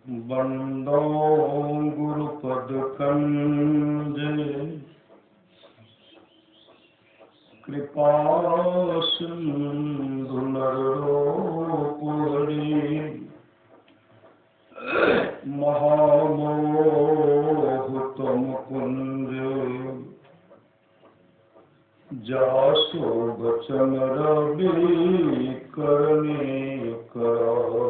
बंदो गुरुपद कंज कृपा सिंधु नररोपरि महामोह तुम कुंज जासो बचन रवि करने करो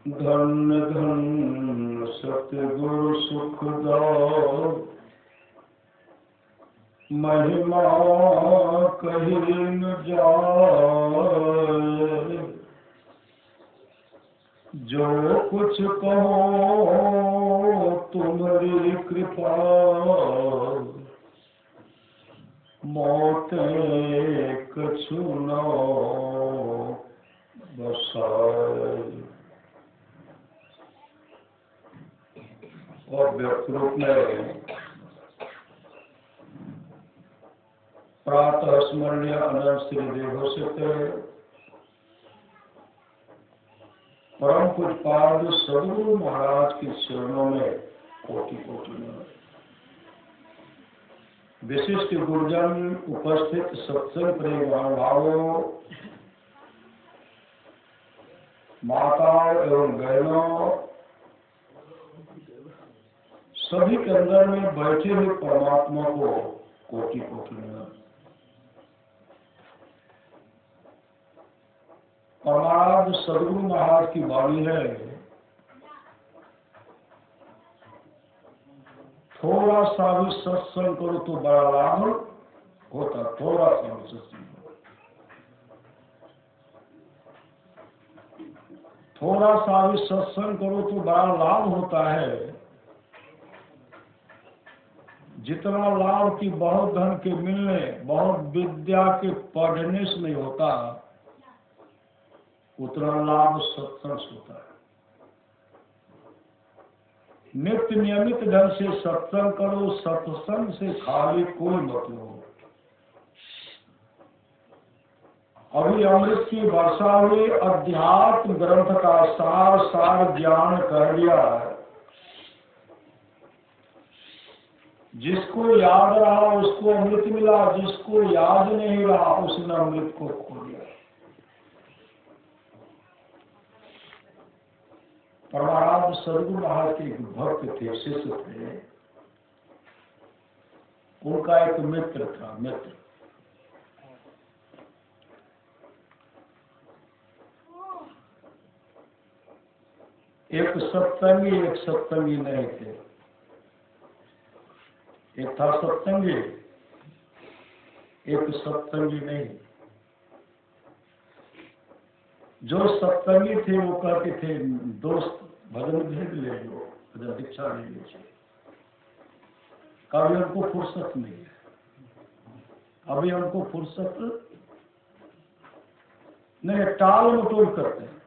धन्य धन्य सतगुरु सुखदाओ महिमा कही न जाए जो कुछ कहो तुम्हारी कृपा मोते कछु न बसाए। और व्यक्त रूप में प्रातः स्मरणीय अनंत श्री देवोसित परम पूज्यपाद सद्गुरु महाराज के चरणों में कोटि कोटि नमन। विशिष्ट गुरुजन, उपस्थित सत्संग प्रेम भावों, माताओं एवं बहनों, सभी के अंदर में बैठे हुए परमात्मा को कोटि कोटि नमन। परमाराध्य सद्गुरु महाराज की वाणी है, थोड़ा सा भी सत्संग करो तो बड़ा लाभ होता। थोड़ा सा भी सत्संग करो, थोड़ा सा भी सत्संग करो तो बड़ा लाभ होता है। जितना लाभ की बहुत धन के मिलने, बहुत विद्या के पढ़ने से नहीं होता, उतना लाभ सत्संग से होता है। नित्य नियमित ढंग से सत्संग करो, सत्संग से खाली कोई मतलब हो। अभी अमृत की वर्षा हुई, अध्यात्म ग्रंथ का सार ज्ञान कर लिया है। जिसको याद रहा उसको अमृत मिला, जिसको याद नहीं रहा उसने अमृत को खो दिया। परमाराध्य सद्गुरु महाराज के एक भक्त थे, शिष्य थे। उनका एक मित्र था, मित्र। एक सत्संगी नहीं थे। एक था सत्संगी, एक सत्संगी नहीं। जो सत्संगी थे वो कहते थे, दोस्त भजन भेद ले लो, भजन दीक्षा ले लीजिए। कभी हमको फुर्सत नहीं है, अभी हमको फुर्सत नहीं। टाल मटोल करते हैं।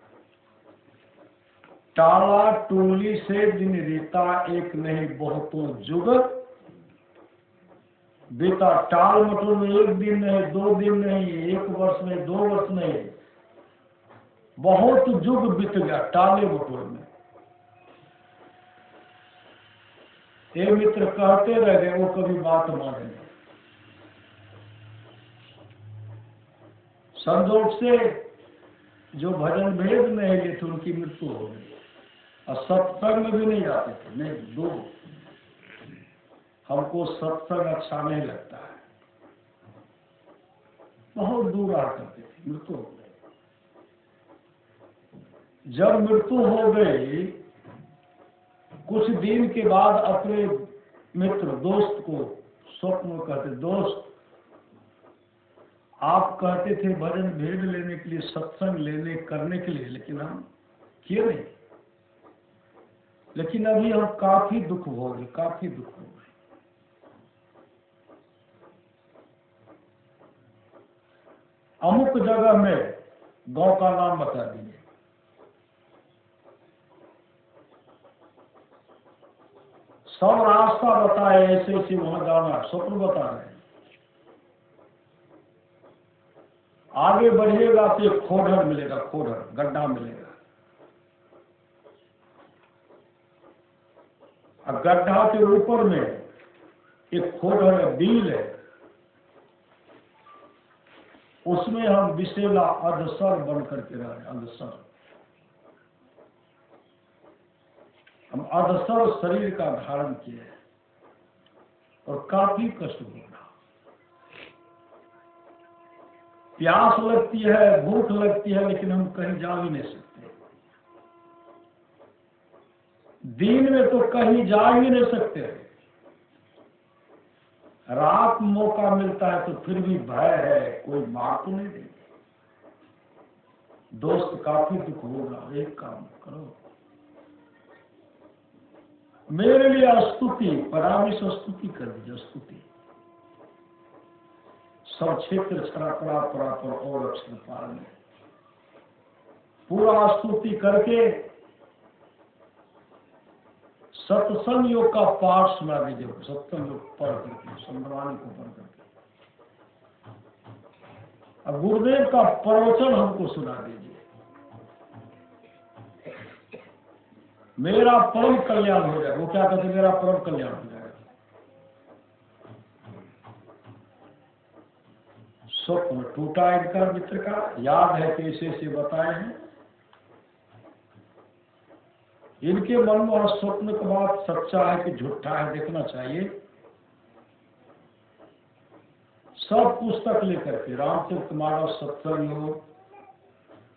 टाला टोली से दिन रीता, एक नहीं बहुतों जुग बीता। टाल मटोल में एक दिन नहीं, 2 दिन नहीं, 1 वर्ष नहीं, 2 वर्ष नहीं, बहुत युग बीत गया टाले मटोल में। ये मित्र कहते रह गए, वो कभी बात माने नहीं। संजोग से जो भजन भेद में है थे उनकी मृत्यु हो गई, और सत्संग में भी नहीं जाते थे। नहीं, 2 हमको सत्संग अच्छा नहीं लगता है, बहुत दूर रहा करते थे। मृत्यु हो गई। जब मृत्यु हो गई, कुछ दिन के बाद अपने मित्र दोस्त को स्वप्न में कहते, दोस्त आप कहते थे भजन भेद लेने के लिए, सत्संग लेने करने के लिए, लेकिन हम किए नहीं। लेकिन अभी हम काफी दुख हो गए, काफी दुख हो गए। अमुक जगह में गांव का नाम बता दीजिए। सब रास्ता बताए, ऐसे ऐसे वहां जाना, स्वप्न बता रहे हैं। आगे बढ़िएगा तो एक खोडर मिलेगा, खोडर गड्ढा मिलेगा। और गड्ढा के ऊपर में एक खोडर है, बील है, उसमें हम विशेला अधसर बन करके रहे। अधसर, हम अधसर शरीर का धारण किए और काफी कष्ट हो रहा। प्यास लगती है, भूख लगती है, लेकिन हम कहीं जा भी नहीं सकते। दिन में तो कहीं जा ही नहीं सकते। रात मौका मिलता है तो फिर भी भय है, कोई मार तो नहीं देंगे। दोस्त काफी दुख होगा, एक काम करो, मेरे लिए स्तुति, परामिश स्तुति कर दीजिए। स्तुति सब क्षेत्र छड़ा पड़ा पड़ा पर और अक्षर पार में पूरा स्तुति करके सत्संग योग का पाठ सुना दीजिए। सत्संग योग पढ़ करके, संतवाणी को पढ़ करके, अब गुरुदेव का प्रवचन हमको सुना दीजिए। मेरा परम कल्याण हो जाए। वो क्या कहते, मेरा परम कल्याण हो जाएगा। स्वप्न टूटा इनका मित्र का, याद है कैसे से बताए हैं। इनके मन में स्वप्न का बात सच्चा है कि झूठा है देखना चाहिए। सब पुस्तक लेकर के रामचरितमानस, सत्संग योग,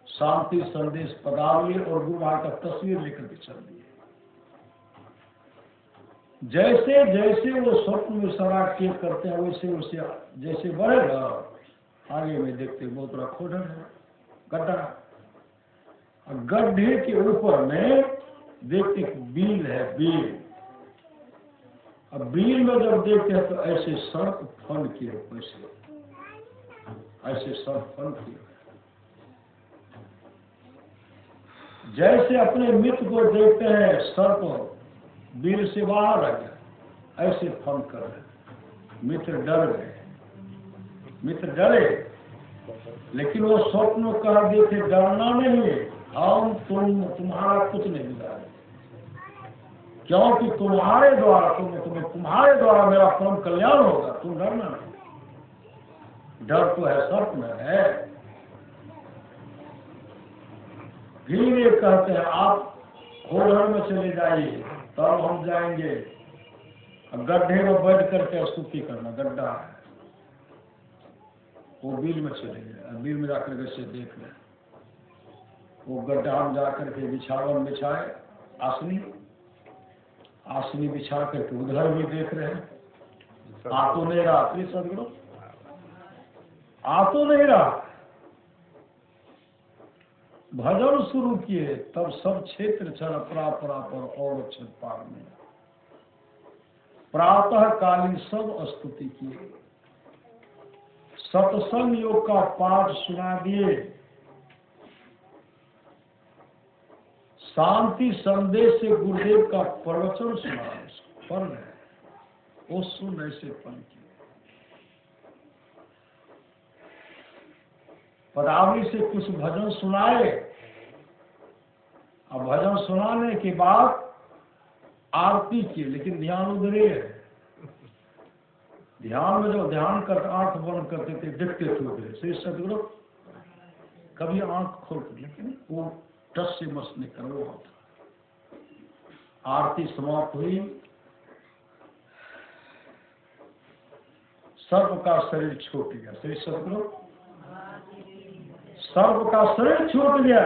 शांति संदेश, पदावली और गुरु महाराज का तस्वीर लेकर के चल दिए। जैसे जैसे वो स्वप्न में सरा किए करते हैं वैसे वैसे जैसे बढ़ेगा, आगे में देखते बहुत बड़ा खोडर है, गड्ढा। गड्ढे के ऊपर में देखते बील है, बील। अब बील में जब देखते हैं तो ऐसे सर्प फन किए, वैसे ऐसे सर्प फन किए, जैसे अपने मित्र को देखते हैं सर्प बील से बाहर आ गया, ऐसे फन कर रहे। मित्र डर गए, मित्र डरे, लेकिन वो स्वप्न कह देते डरना नहीं है, हम तुम्हारा कुछ नहीं बिगाड़े, क्योंकि तुम्हारे द्वारा मेरा परम कल्याण होगा, तुम डरना नहीं। डर तो है, स्वप्न है। फिर ये कहते हैं आप खोडर में चले जाइए, तब हम जाएंगे। गड्ढे में बैठ करके स्तुति करना, गड्ढा है, वो बील में चले गए। बील में जाकर के देख रहे, वो गड्ढा में जाकर के बिछावन बिछाए, आसनी बिछा करके उधर भी देख रहे हैं। आ तो नहीं रहा, सदगुरु आ तो नहीं रहा। भजन शुरू किए, तब सब क्षेत्र छल अपरा पर और अक्षर पार में। प्रातः कालीन सब स्तुति किए, सत्संग योग का पाठ सुना दिए, शांति संदेश से गुरुदेव का प्रवचन सुना, पढ़ रहे, वो सुन ऐसे पढ़ किए। पदावली से कुछ भजन सुनाए, अब भजन सुनाने के बाद आरती की, लेकिन ध्यान उधरे है। ध्यान में जब ध्यान कर आंख बंद करते थे, देखते थे उधरे। श्री सदगुरु कभी आंख खोलते, लेकिन वो टस से मस नहीं कर रहा था। आरती समाप्त हुई, सर्प का शरीर छूट गया। श्री सदगुरु सर्प का शरीर छूट गया,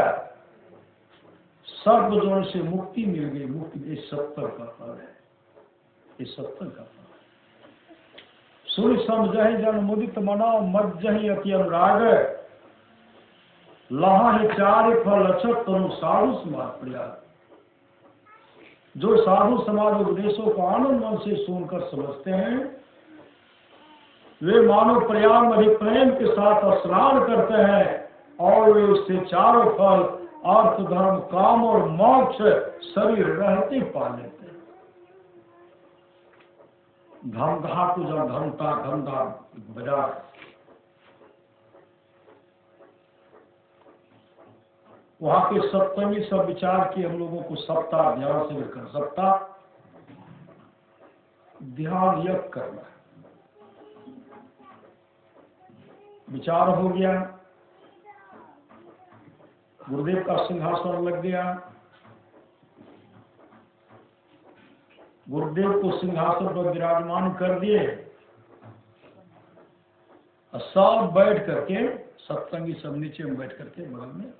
सर्प जोन से मुक्ति मिल गई। मुक्ति ये 70 का फल है, ये 70 का फल। सूर्य समझहि जन मुदित मना मज्जहि अति अनुराग, लहा चार फल अक्षत तनु साधु समाज प्रयाग। जो साधु समाज उपदेशों को आनंद मन से सुनकर समझते हैं, वे मानव प्रयाग में प्रेम के साथ स्नान करते हैं और वे उससे चारों फल अर्थ, धर्म, काम और मोक्ष शरीर रहते पा लेते हैं। धमधा को जब धमधा बाजार, वहां के सप्तमी सब विचार की हम लोगों को सप्ताह ध्यान से लेकर, सप्ताह ध्यान यज्ञ करना है। विचार हो गया, गुरुदेव का सिंहासन लग गया, गुरुदेव को सिंहासन पर विराजमान कर दिए, और सब बैठ करके, सत्संगी सब नीचे में बैठ करके बगल में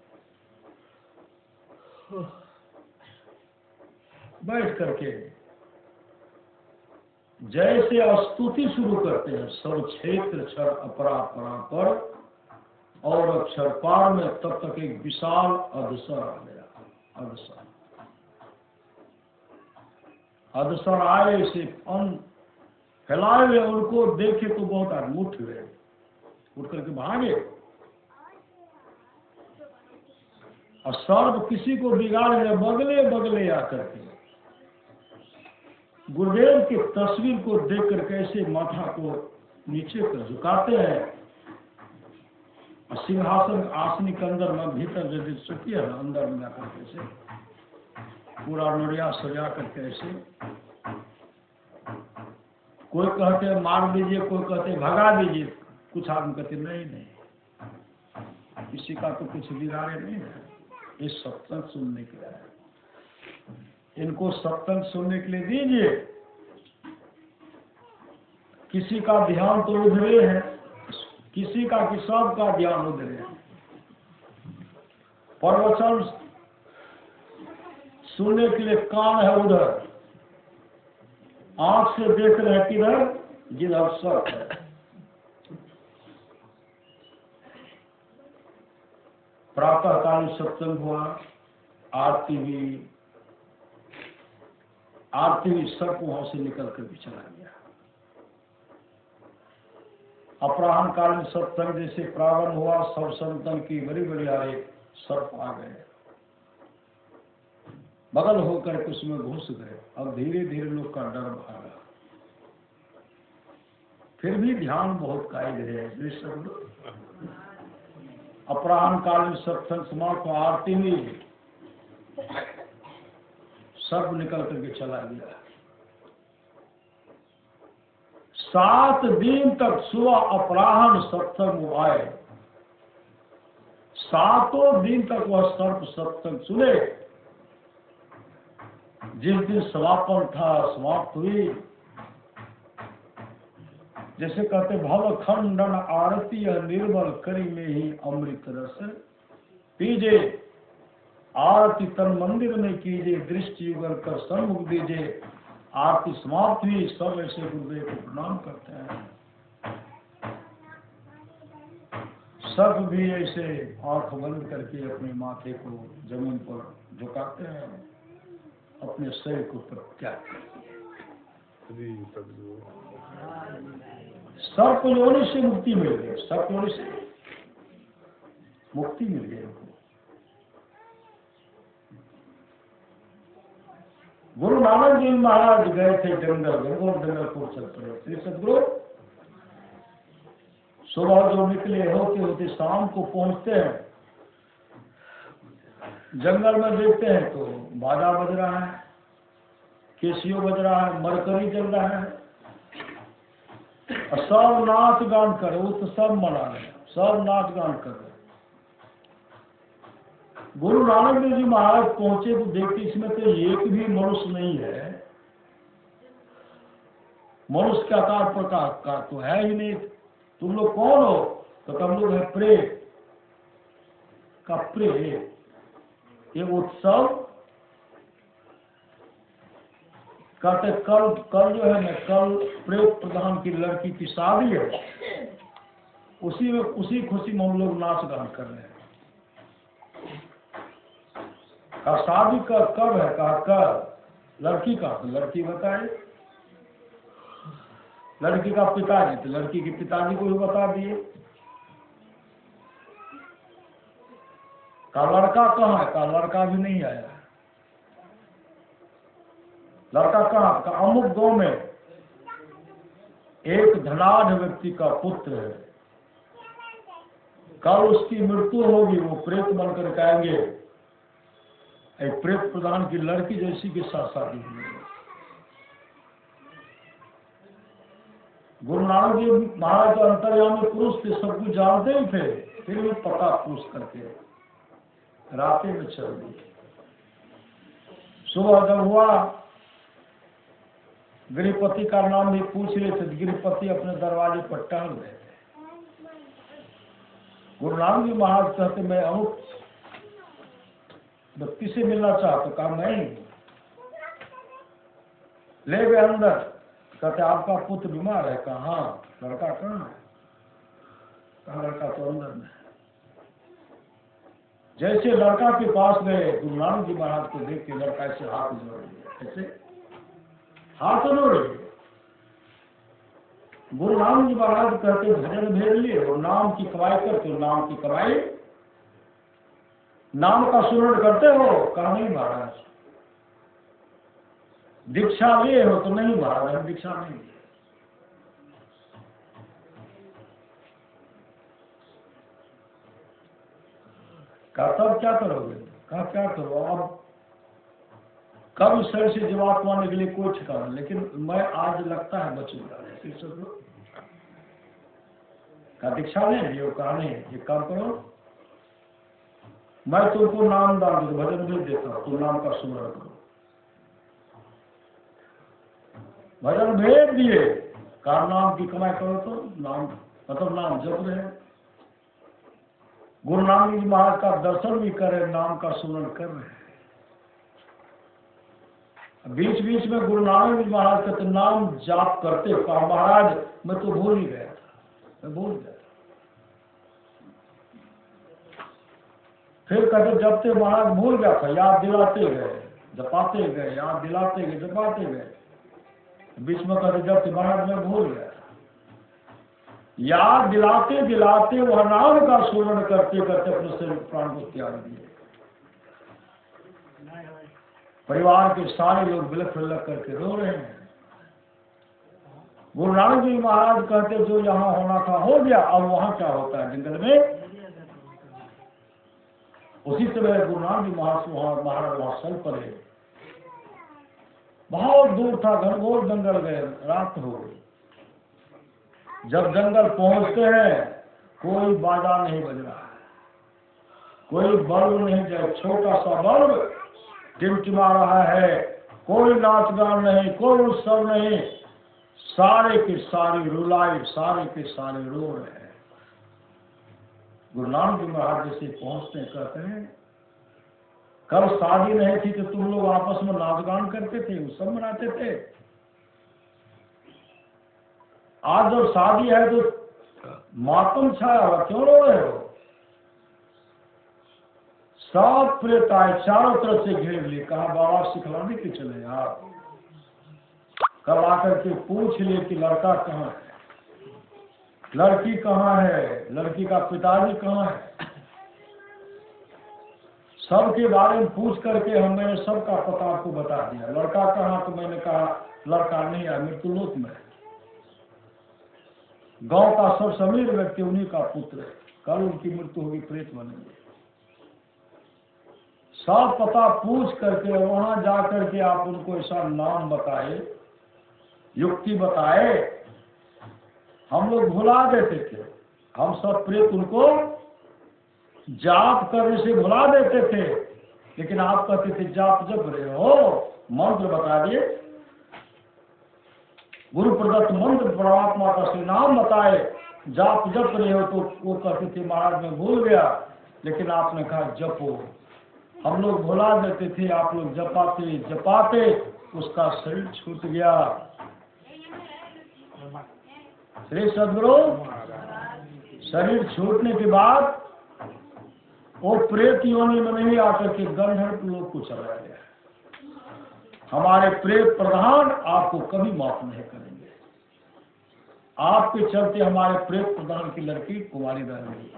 बैठ करके जैसे स्तुति शुरू करते हैं, सब क्षेत्र क्षर अपरा पर और अक्षर पार में, तब तक एक विशाल अधसर आ गया। अधसर आए से अन्न फैलाए हुए, उनको देखे तो बहुत आदमी उठ गए, उठ करके भागे, और सर्व किसी को बिगाड़ने बगले बगले आकर के गुरुदेव की तस्वीर को देखकर कैसे माथा को नीचे कर झुकाते हैं, और सिंहासन आसनी के अंदर में भीतर जैसे चुकी है ना, अंदर में आकर कैसे पूरा नोरिया सजा करके ऐसे, कोई कहते हैं मार दीजिए, कोई कहते हैं भगा दीजिए, कुछ आदमी कहते नहीं, किसी का तो कुछ बिगाड़े नहीं है, ये सत्संग सुनने के लिए है, इनको सत्संग सुनने के लिए दीजिए। किसी का ध्यान तो उधरे है, किसी का कि सब का ध्यान उधरे है, प्रवचन सुनने के लिए कान है उधर, आंख से देख रहे हैं किधर, जिधर सब है। प्रातःकालीन सत्संग हुआ, आरती हुई, सर्प वहां से निकल कर भी चला गया। अपराह्न कालीन सत्संग जैसे प्रारंभ हुआ, सब संतन की बड़ी बड़ी आए सर्प आ गए, बगल होकर के उसमें घुस गए। अब धीरे धीरे लोग का डर भागा, फिर भी ध्यान बहुत कायद है। अपराह्न कालीन सत्संग समाप्त, आरती हुई, सर्प निकल करके चला गया। 7 दिन तक सुबह अपराह्न सत्संग आए, 7 दिन तक वह सर्प सत्संग सुने। जिस दिन समापन था, समाप्त हुई, जैसे कहते भव खंडन आरती निर्मल करी में ही अमृत रस पीजे, आरती तन मंदिर में कीजिए, दृष्टि युगल कर सन्मुख दीजिए। आरती समाप्त हुई, सब ऐसे गुरुदेव को प्रणाम करते हैं। सब भी ऐसे आंख बंद करके अपने माथे को जमीन पर झुकाते हैं, अपने शरीर को त्याग करते हैं। सर्प योनि से मुक्ति मिल गई, सर्प योनि से मुक्ति मिल गई उनको। गुरु नानक जी महाराज गए थे जंगल, जंगल को चल पड़े। श्री सदगुरु सुबह जो निकले, होते होते शाम को पहुंचते हैं, जंगल में देखते हैं तो बाजा बज रहा है, केसियो बज रहा है, मरकरी चल रहा है, और सब नाच गान कर, वो तो सब मना रहे, सब नाच गान कर रहे। गुरु नानक देव जी महाराज पहुंचे तो देखते इसमें तो एक भी मनुष्य नहीं है, मनुष्य के आकार प्रकार का तो है ही नहीं। तुम लोग कौन हो? तो तुम लोग है प्रेत का प्रेत। ये उत्सव कहते कल जो है ना, कल प्रेत प्रधान की लड़की की शादी है, उसी में उसी खुशी में हम लोग नाच गान कर रहे हैं। कहा शादी कब है? कहा कल। लड़की का? तो लड़की बताए, लड़की का पिताजी, तो लड़की के पिताजी को भी बता दिए। कहा लड़का कहाँ है? कहा लड़का भी नहीं आया। लड़का कहाँ? कहा अमुक गांव में एक धनाढ़ व्यक्ति का पुत्र है, कल उसकी मृत्यु होगी, वो प्रेत बनकर आएंगे, एक प्रेत प्रधान की लड़की जैसी के साथ शादी हुई। गुरु नानक जी महाराज तो अंतर्यामी पुरुष थे, सब कुछ जानते ही थे, फिर भी पता पूछ करके रास्ते में चल दिए। सुबह जब हुआ, गिरिपति का नाम भी पूछ रहे थे, गिरिपति अपने दरवाजे पर टहल रहे थे। गुरु नानक जी महाराज कहते मैं अमुक व्यक्ति से मिलना चाहता, कहा मैं ही। ले गए अंदर, कहते आपका पुत्र बीमार है, कहा हाँ। लड़का कहाँ है, कहा लड़का तो अंदर में। जैसे लड़का के पास गए, गुरु नानक जी महाराज को देख के लड़का ऐसे हाथ जोड़ दिया, ऐसे हाथ जोड़े। गुरु नानक जी महाराज कहते भजन भेज लिए और नाम की कमाई करते हो, नाम की कमाई, नाम का सुमिरन करते हो, कहा नहीं महाराज। दीक्षा लिए हो, तो नहीं महाराज हम दीक्षा नहीं लिए। कहा तब क्या करोगे, कहा क्या करो अब, कब इस शरीर से जीवात्मा निकले कोई ठिकाना, लेकिन मैं आज लगता है बचूंगा। कहा दीक्षा नहीं लियो, कहा नहीं एक काम करो, मैं तुमको नाम दान दे भजन भी देता हूं, तुम नाम का सुमिरन करो। भजन भेज दिए, कहा नाम की कमाई करो, तो नाम मतलब नाम जप रहे। गुरु नानक जी महाराज का दर्शन भी करे, नाम का सुमिरन कर रहे हैं। बीच बीच में गुरु नानक जी महाराज कहते नाम जाप करते हो, कहा महाराज मैं तो भूल ही गया था, मैं भूल गया था। फिर कहते जपते महाराज भूल गया था, याद दिलाते गए, जपाते गए, याद दिलाते गए, जपाते गए। बीच में कहते जब महाराज मैं भूल गया, याद दिलाते दिलाते वह नाम का सुमिरन करते करते अपने शरीर प्राण को त्याग दिए। परिवार के सारे लोग बिलख बिलख करके रो रहे हैं। गुरु नानक जी महाराज कहते जो यहाँ होना था हो गया, अब वहां क्या होता है जंगल में। उसी समय गुरु नानक जी महाराज वहां चल पड़े। बहुत दूर था, घनघोर जंगल गए, रात हो गई। जब जंगल पहुंचते हैं, कोई बाजा नहीं बज रहा है, कोई बल्ब नहीं जाए, छोटा सा बल्ब टिमटिमा रहा है, कोई नाच गान नहीं, कोई उत्सव नहीं, सारे के सारे रुलाई, सारे के सारे रो रहे हैं। गुरु नानक जी महाराज जैसे पहुंचते कहते हैं कल शादी नहीं थी तो तुम लोग आपस में नाच गान करते थे, उत्सव मनाते थे, आज जब शादी है तो मातम छाया हुआ, क्यों रो रहे हो। सब प्रेत आए, चारों तरफ से घेर लिए, कहा बाबा सिखलाने के चले आप, कल आकर के पूछ लिए कि लड़का कहाँ है, लड़की कहाँ है, लड़की का पिताजी कहाँ है। सबके बारे में पूछ करके मैंने सबका पता आपको बता दिया। लड़का कहाँ, तो मैंने कहा लड़का नहीं है, मृत्युलोक में। गांव का सब समीर व्यक्ति उन्हीं का पुत्र है, कल उनकी मृत्यु होगी, प्रेत बनेंगे। सब पता पूछ करके वहां जा करके आप उनको ऐसा नाम बताए, युक्ति बताए, हम लोग भुला देते थे। हम सब प्रेत उनको जाप करने से भुला देते थे, लेकिन आप कहते थे जाप जप रहे हो, मंत्र बता दिए, गुरु प्रदत्त मंत्र परमात्मा का श्री नाम बताए, जाप जप रहे हो, तो वो कहते थे महाराज मैं भूल गया, लेकिन आपने कहा जपो। हम लोग भुला देते थे, आप लोग जपाते जपाते उसका शरीर छूट गया। श्री सदगुरु शरीर छूटने के बाद वो प्रेत योनि में नहीं आकर के गंधर्व लोग को चला गया। हमारे प्रेत प्रधान आपको कभी माफ नहीं करेंगे, आपके चलते हमारे प्रेत प्रधान की लड़की कुमारी रह गई।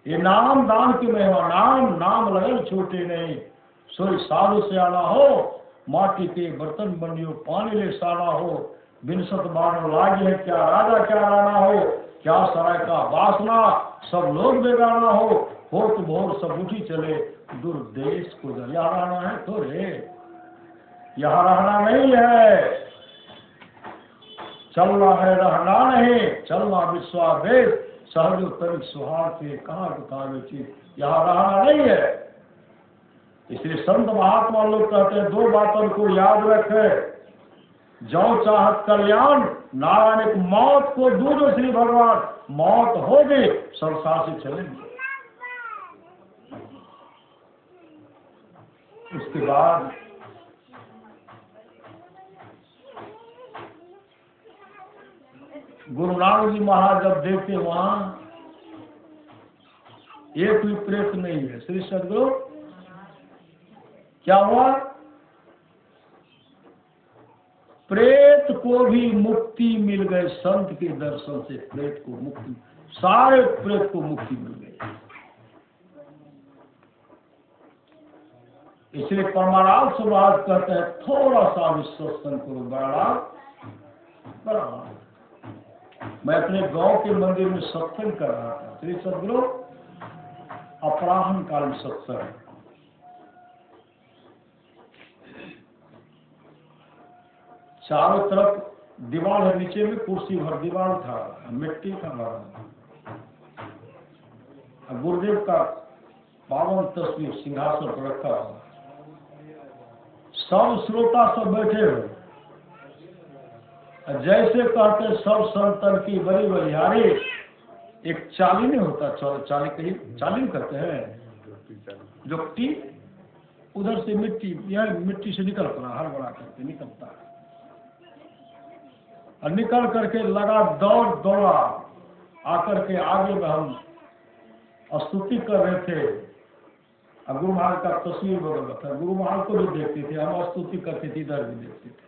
ये नाम दान की महिमा, नाम नाम लगन छोटे नहीं, सोई साधु से आना हो, माटी के बर्तन बनियो पानी ले साना हो, बिनसत बानो लागे है क्या राजा क्या राना हो, क्या सराय का वासना सब लोग बेगाना हो तो भोर सब उठी चले दूर देश को। यहाँ रहना है तो रे, यहाँ रहना नहीं है, चलना है रहना नहीं, चलना विश्वावेश सहज तनिक सुहाग से कहाँ कहाँ चीज, यहाँ रहना नहीं है। इसलिए संत महात्मा लोग कहते हैं दो बातों को याद रखे, जो चाहत कल्याण नारायण की मौत को दूर श्री भगवान, मौत होगी संसार से चलेंगे। उसके बाद गुरु नानक जी महाराज जब देखते वहां एक भी प्रेत नहीं है, श्री सदगुरु क्या हुआ, प्रेत को भी मुक्ति मिल गई संत के दर्शन से, प्रेत को मुक्ति, सारे प्रेत को मुक्ति मिल गई। इसलिए परमाराम सुभाष कहते हैं थोड़ा सा भी सत्संग करो, बड़ा। मैं अपने गांव के मंदिर में सत्संग कर रहा था, श्री सदगुरु अपराह्न काल में सत्संग, चारों तरफ दीवार है, नीचे में कुर्सी भर दीवार था, मिट्टी का बना, गुरुदेव का पावन तस्वीर सिंहासन पर रखा हुआ, सब श्रोता सब बैठे हुए, जैसे कहते सब संतन की बड़ी बलिहारी, एक चाली नहीं होता, चाली कहीं चाली कहते हैं, जोकटी उधर से मिट्टी, यह मिट्टी से निकल पड़ा, हर बड़ा करके निकलता है, और निकल करके लगा दौड़ा आकर के आगे में हम स्तुति कर रहे थे, और गुरु महाराज का तस्वीर बदल था, गुरु महाराज को भी देखते थे, हम स्तुति करते थे, इधर भी देखते थे,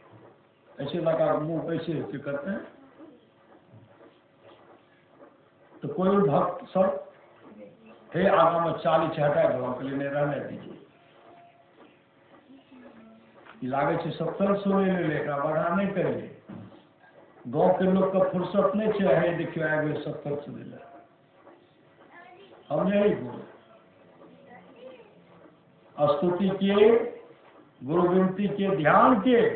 ऐसे लगा मुंह ऐसे करते हैं। तो कोई भक्त सब हे आगा में 40 हटा दो, के लिए रहने दीजिए, लागे से 70 सुने ले लेगा, बढ़ा नहीं करिए, गांव के लोग का फुर्सत नहीं चाहिए, देखिए आगे 70 सुने ले, हम यही बोले, स्तुति किए, गुरु विनती किए, ध्यान किए,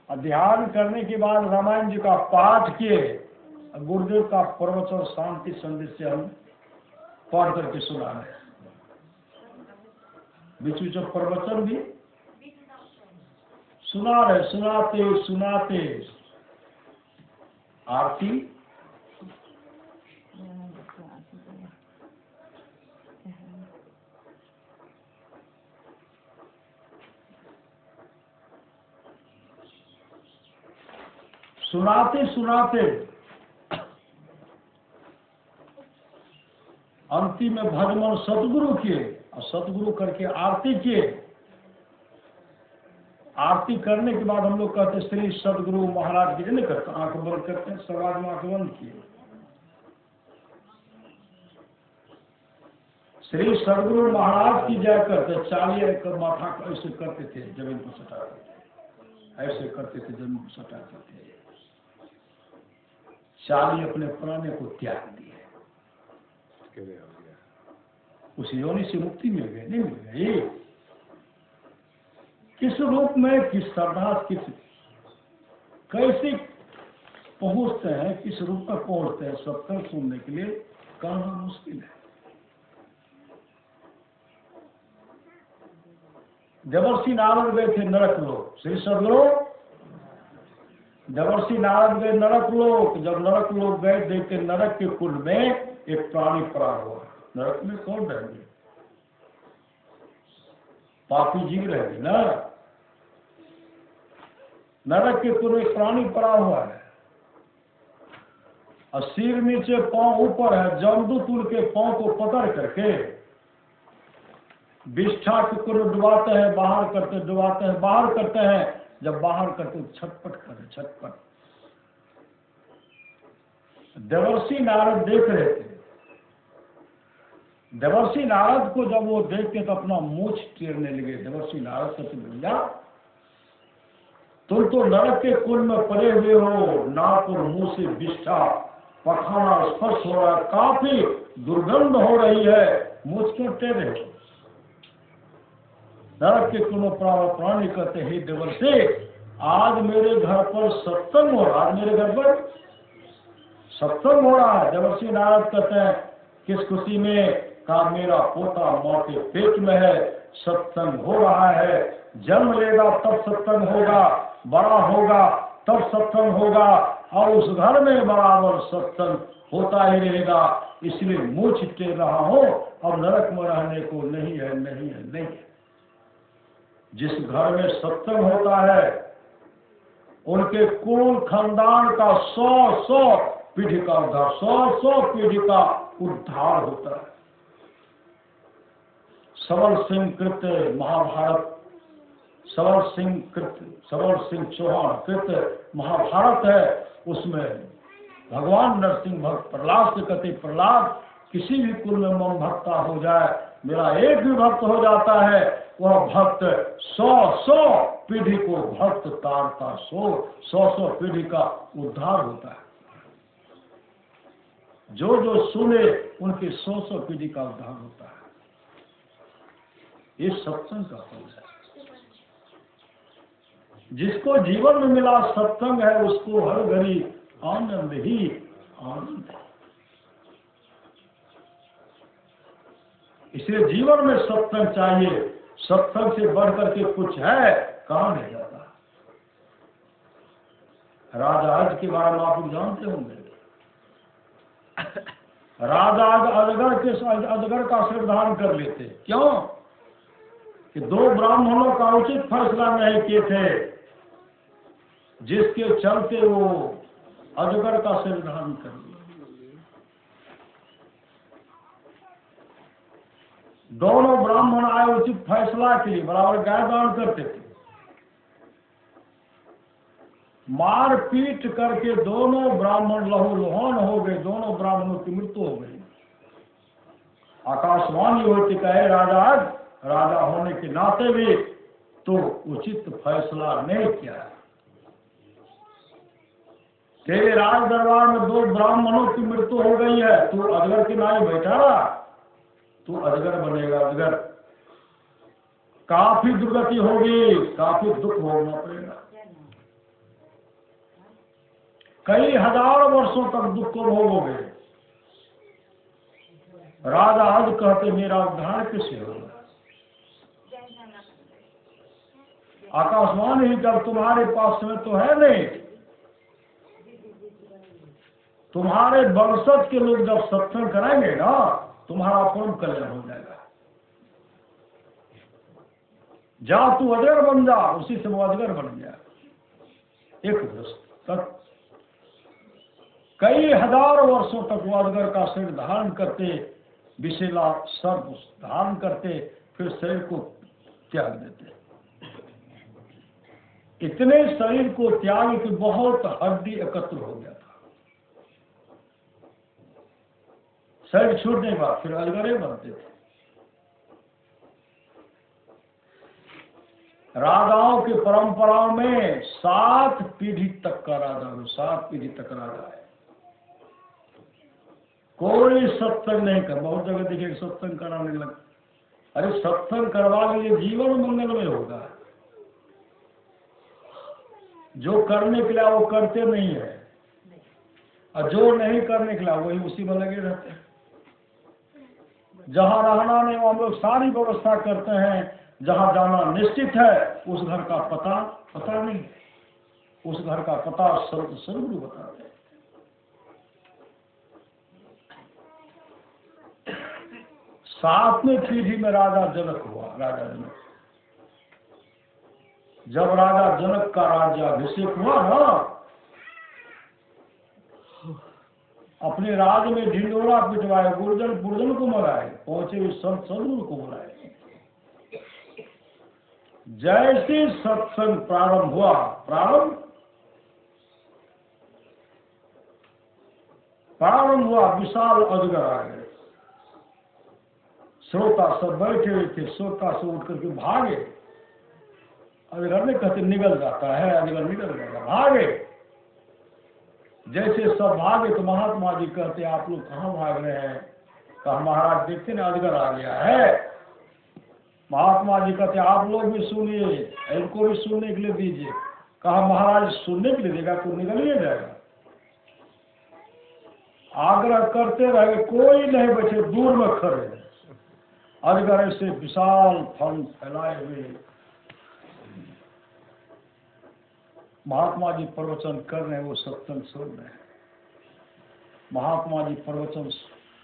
ध्यान करने के बाद रामायण जी का पाठ किए, गुरुदेव का प्रवचन शांति संदेश से हम पढ़ करके सुना रहे, बीच बीच में प्रवचन भी सुना रहे, सुनाते सुनाते आरती सुनाते सुनाते अंतिम में भगवान सतगुरु किए, और सतगुरु करके आरती किए, आरती करने के बाद हम लोग कहते हैं श्री सदगुरु महाराज की, नहीं करते आंख बंद करते हैं, सब आदमी आंख बंद किए, श्री सदगुरु महाराज की जय करते, 40 का माथा ऐसे करते थे, जमीन को सटाते थे, ऐसे करते थे, जमीन को सटाते थे, 40 अपने प्राण को त्याग दिए, उस योनि से मुक्ति मिल गई, नहीं मिल गई, किस रूप में, किस श्रद्धा, किस कैसे पहुंचते हैं, किस रूप में पहुंचते हैं, सत्संग सुनने के लिए कहना मुश्किल है। देवर्षि नारद गए थे नरक लोक, श्री सदगुरु देवर्षि नारद गए नरक लोक, जब नरक लोक गए देखते नरक के कुंड में एक प्राणी पड़ा हुआ, नरक में कौन रहेंगे, पापी जीव रहेंगे ना, नरक के कुंड में प्राणी पड़ा हुआ है, और सिर नीचे पांव ऊपर है, जमदूत उनके पांव को पकड़ करके विष्ठा के कुंड डुबाते हैं, बाहर करते, डुबाते हैं, बाहर करते हैं, जब बाहर करते छटपट करे, छटपट। देवर्षि नारद देख रहे थे, देवर्षि नारद को जब वो देखते तो अपना मूछ टेरने लगे, देवर्षि नारद से भैया तुम तो नरक के कुंड में पड़े हुए हो, नाक और मुंह से विष्ठा पखाना स्पर्श हो रहा है, काफी दुर्गंध हो रही है, मूछ क्यों टेरे हो, नरक के कुंड प्राणी कहते हे देवर्षि आज मेरे घर पर सत्संग हो रहा, आज मेरे घर पर सत्संग हो रहा है। देवर्षि नारद कहते हैं किस खुशी में, कहा मेरा पोता माँ के पेट में है, सत्संग हो रहा है, जन्म लेगा तब सत्संग होगा, बड़ा होगा तब सत्संग होगा, और उस घर में बराबर सत्संग होता ही रहेगा। इसलिए मुँह छिटके रहा हूं, और नरक में रहने को नहीं है, नहीं है, नहीं है। जिस घर में सत्संग होता है उनके कुल खानदान का 100 पीढ़ी का उद्धार, 100 पीढ़ी का उद्धार होता है। सबल सिंह कृत महाभारत, सबल सिंह चौहान कृत महाभारत है। उसमें भगवान नरसिंह भक्त प्रहलाद से कहते, प्रहलाद किसी भी कुल में मम भक्ता हो जाए, मेरा एक भी भक्त हो जाता है, वह भक्त 100 पीढ़ी को भक्त तारता, 100 पीढ़ी का उद्धार होता है। जो जो सुने उनके 100 पीढ़ी का उद्धार होता है। ये सत्संग का फल है। जिसको जीवन में मिला सत्संग है, उसको हर घड़ी आनंद ही आनंद है। इसलिए जीवन में सत्संग चाहिए। सत्संग से बढ़ करके कुछ है, कहाँ नहीं जाता। राजा आज के बारे में आप लोग जानते होंगे। राजा अजगर का सिर धारण कर लेते, क्यों? कि 2 ब्राह्मणों का उचित फैसला नहीं किए थे, जिसके चलते वो अजगर का सिर धारण कर लिया। दोनों ब्राह्मण आए उचित फैसला के लिए, बराबर गाय दान करते थे। मार पीट करके दोनों ब्राह्मण लहूलुहान हो गए, दोनों ब्राह्मणों की मृत्यु हो गई। आकाशवाणी होती कहे राजा होने के नाते भी तो उचित फैसला नहीं किया। तेरे राज दरबार में 2 ब्राह्मणों की मृत्यु हो गई है, तू अजगर की नाई बैठा रहा, तू अजगर बनेगा, अजगर। काफी दुर्गति होगी, काफी दुख भोगना पड़ेगा। कई हजार वर्षों तक दुख को भोगोगे। राजा आज कहते मेरा उद्धार किससे होगा? आकाशवाणी ही जब तुम्हारे पास समय तो है नहीं, तुम्हारे वंशज के लोग जब सत्संग कराएंगे ना, तुम्हारा परम कल्याण हो जाएगा। जा तू अजगर बन जा, उसी से वो अजगर बन गया। एक वर्ष तक, कई हजार वर्षों तक वो अजगर का शरीर धारण करते, विषैला सर्प धारण करते, फिर शरीर को त्याग देते। इतने शरीर को त्याग कि बहुत हड्डी एकत्र हो गया था। शरीर छूटने के बाद फिर अजगरे बनते थे। राजाओं की परंपराओं में 7 पीढ़ी तक का राजा है, 7 पीढ़ी तक राजा है। कोई सत्संग नहीं कर, बहुत जगह देखिए सत्संग कराने लगा। अरे सत्संग करवा लीजिए, जीवन मंगलमय होगा। जो करने के लिए वो करते नहीं है, और जो नहीं करने के लिए वही उसी में लगे रहते हैं। जहाँ रहना नहीं हम लोग सारी व्यवस्था करते हैं, जहाँ जाना निश्चित है उस घर का पता नहीं, उस घर का पता सदगुरु बताते हैं। सातवें पीढ़ी में राजा जनक हुआ। राजा जनक, जब राजा जनक का राज्याभिषेक हुआ ना, अपने राज में ढिंडोरा पिटवाए, बुर्जन को मराए, पहुंचे हुए संत सदगुरु को मराए। जैसे सत्संग प्रारंभ हुआ, प्रारंभ हुआ, विशाल अजगर आ गए। श्रोता सब बैठे हुए थे, श्रोता से उठ करके भागे। अजगर ने कहते निगल जाता है, अजगर निगल जाता, भागे। जैसे सब भागे तो महात्मा जी कहते आप लोग कहाँ भाग रहे हैं? कहा महाराज देखते ना अजगर आ गया है। महात्मा जी कहते आप लोग भी सुनिए, इनको भी सुनने के लिए दीजिए। कहा महाराज सुनने के लिए देगा तो निकल ही जाएगा। आग्रह करते रहे, कोई नहीं बचे, दूर में खड़े। अजगर ऐसे विशाल फल फैलाए हुए महात्मा जी प्रवचन कर रहे हैं, वो सत्संग सुन रहे हैं। महात्मा जी प्रवचन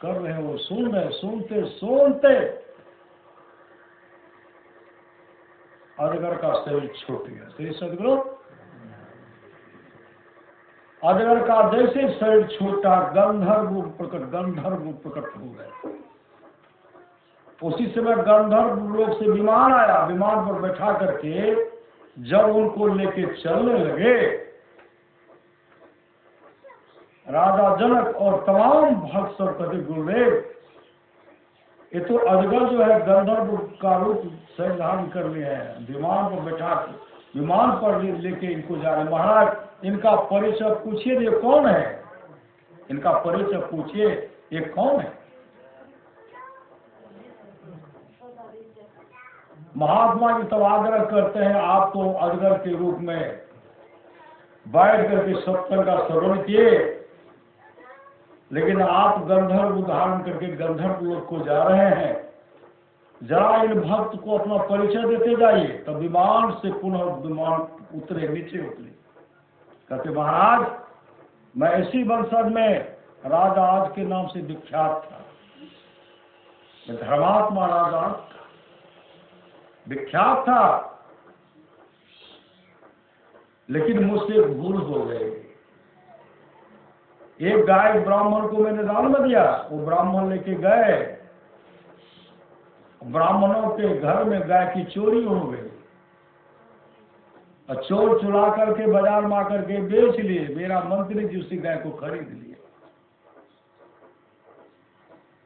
कर रहे हैं, वो सुन रहे, सुनते सुनते अजगर का शरीर छूट गया। श्री सदगुरु, अजगर का जैसे शरीर छूटा, गंधर्व रूप प्रकट हो गए। उसी समय गंधर्व लोग से विमान आया, विमान पर बैठा करके जब उनको लेके चलने लगे, राजा जनक और तमाम भक्त सब कहते गुरुदेव, ये तो अजगर जो है गंधर्व का रूप से धारण कर लिया है, विमान पर बैठा विमान पर लेके इनको जा रहे। महाराज, इनका परिचय पूछिए, ये कौन है? इनका परिचय पूछिए, ये कौन है? महात्मा जी तब आग्रह करते हैं, आप तो अजगर के रूप में बैठ करके सत्संग का श्रवण किए, लेकिन आप गंधर्व धारण करके गंधर्व लोक को जा रहे हैं, जरा इन भक्त को अपना परिचय देते जाइए। तब विमान से पुनः विमान उतरे, नीचे उतरे। कहते महाराज, मैं इसी वंशज में राजा आज के नाम से विख्यात था, धर्मात्मा राजा विख्यात था, लेकिन मुझसे भूल हो गई। एक गाय ब्राह्मण को मैंने दान में दिया, वो ब्राह्मण लेके गए, ब्राह्मणों के घर में गाय की चोरी हो गई और चोर चुरा करके बाजार में आकर के बेच लिए। मेरा मंत्री जी उसी गाय को खरीद लिए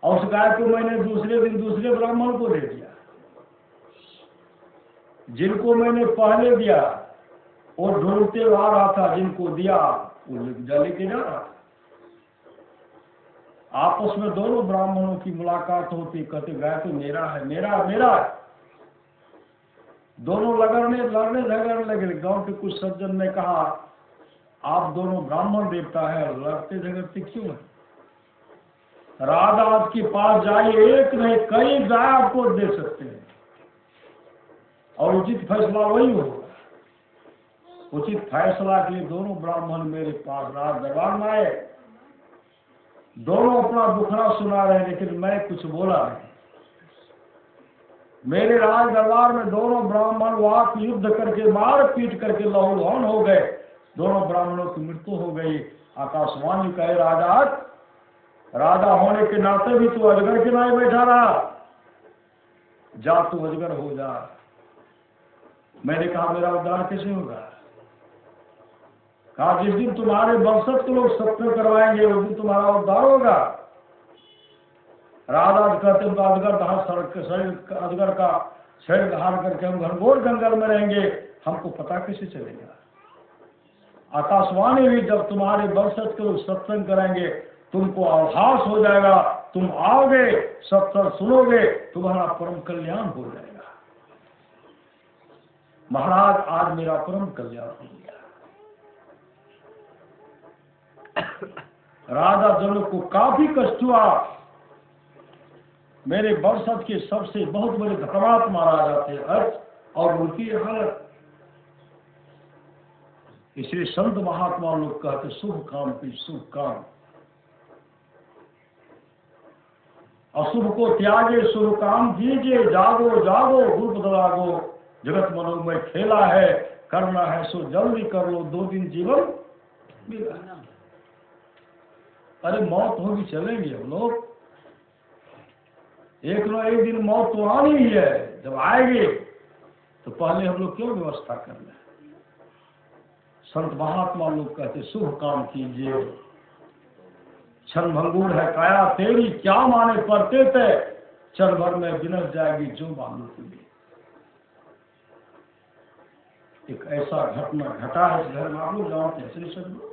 और उस गाय को मैंने दूसरे दिन दूसरे ब्राह्मण को दे दिया। जिनको मैंने पहले दिया वो ढूंढते आ रहा था, जिनको दिया वो लेके जा रहा था। आपस में दोनों ब्राह्मणों की मुलाकात होती, कहते गाय तो मेरा है, मेरा मेरा। दोनों लड़ने झगड़ने लगे। गांव के कुछ सज्जन ने कहा, आप दोनों ब्राह्मण देवता है, लड़ते झगड़ते क्यों है? राजा के पास जाइए, एक नहीं कई गाय आपको दे सकते हैं और उचित फैसला वही होगा। उचित फैसला के लिए दोनों ब्राह्मण मेरे पास राज दरबार में आए। दोनों अपना दुखड़ा सुना रहे, लेकिन मैं कुछ बोला नहीं। मेरे राज दरबार में दोनों ब्राह्मण वाक युद्ध करके मार पीट करके लहूलुहान हो गए। दोनों ब्राह्मणों की मृत्यु हो गई। आकाशवाणी कहे, राजा होने के नाते भी तू अजगर के नाम बैठा रहा, जा तू अजगर हो जा। मैंने कहा मेरा उद्धार कैसे होगा? कहा जिस दिन तुम्हारे वंशज के लोग सत्संग करवाएंगे उस दिन तुम्हारा उद्धार होगा। राजा कहते अजगर का शरीर धारण करके हम घनघोर जंगल में रहेंगे, हमको पता कैसे चलेगा? आकाशवाणी भी जब तुम्हारे वंशज के लोग सत्संग करेंगे तुमको आभास हो जाएगा, तुम आओगे, सत्संग सुनोगे, तुम्हारा परम कल्याण हो जाएगा। महाराज, आज मेरा परम कल्याण हो गया। राजा जनक को काफी कष्ट हुआ। मेरे वंशज के सबसे बहुत बड़े धर्मात्मा राजा थे अर्थ और उनकी हालत। इसलिए संत महात्मा लोग कहते शुभ काम की शुभ काम, अशुभ को त्यागे शुभ काम कीजिए। जागो जागो रूप दलागो, जगत मनोमय खेला है, करना है सो जल्दी कर लो, 2 दिन जीवन मिला। अरे मौत होगी, चलेंगे हम लोग, एक न एक दिन मौत तो आनी ही है। जब आएगी तो पहले हम लोग क्यों व्यवस्था कर लें? संत महात्मा लोग कहते शुभ काम कीजिए। क्षण भंगुर है काया तेरी, क्या माने पड़ते थे, क्षण भर में बिनस जाएगी जो मानो तुम्हें। एक ऐसा घटना घटा है इस घर में, आप लोग जानते हैं। श्री सदगुरु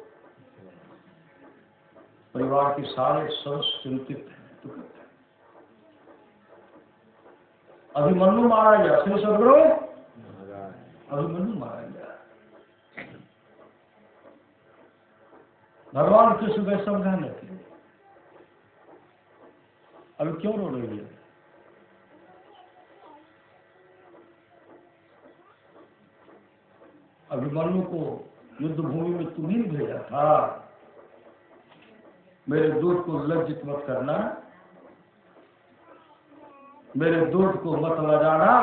परिवार के सारे सदस्य चिंतित हैं, तो कहते हैं अभिमन्यु मारा गया। श्री सदगुरु अभिमन्यु मारा गया। भगवान कृष्ण को समझाने थे, अभी क्यों रो रही है? अभिमन्यु को युद्ध भूमि में तुम्ही भेजा था, मेरे दूध को लज्जित मत करना, मेरे दूध को मत लजाना।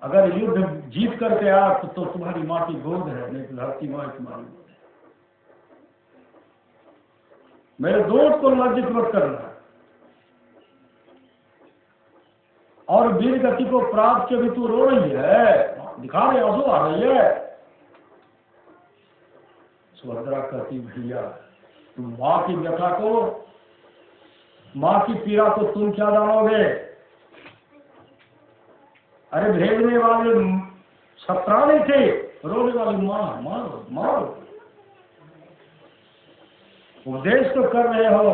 अगर युद्ध जीत करके आ तो तुम्हारी माँ की गोद है, नहीं तो धरती माँ तुम्हारी गोद है। मेरे दूध को लज्जित मत करना। और वीर गति को प्राप्त के भी तू रो रही है, दिखा रहे आंसू आ रही है। सुभद्रा कहती भैया तुम माँ की व्यथा को, माँ की पीड़ा को तुम क्या जानोगे? अरे भेजने वाले सत्राणी थे, रोने वाली माँ, मारो मारो। उपदेश तो कर रहे हो,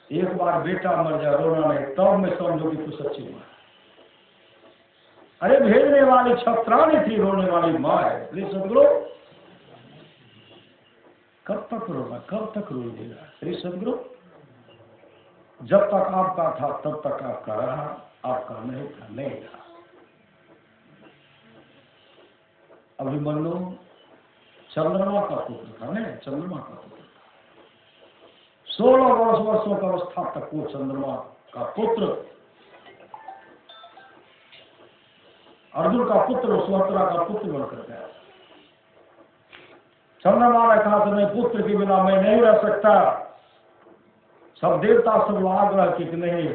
एक बार बेटा मर जाए रोना नहीं, तब मैं समझूंगी तू सच्ची माँ। अरे भेजने वाली छत्राणी थी, रोने वाली माँ है। प्लीज सदगुरु, कब तक रोना, कब तक रोइएगा? प्लीज सदगुरु, जब तक आपका था तब तक आपका रहा, आपका नहीं था नहीं था। अभिमन्यु चंद्रमा का पुत्र था, नहीं चंद्रमा का पुत्र। 16 वर्षों का अवस्था तक वो चंद्रमा का पुत्र, अर्जुन का पुत्र, सुभद्रा का पुत्र बनकर गया। चंद्रमा ने कहा मैं पुत्र के बिना मैं नहीं रह सकता। सब देवता सब आग्रह कि नहीं,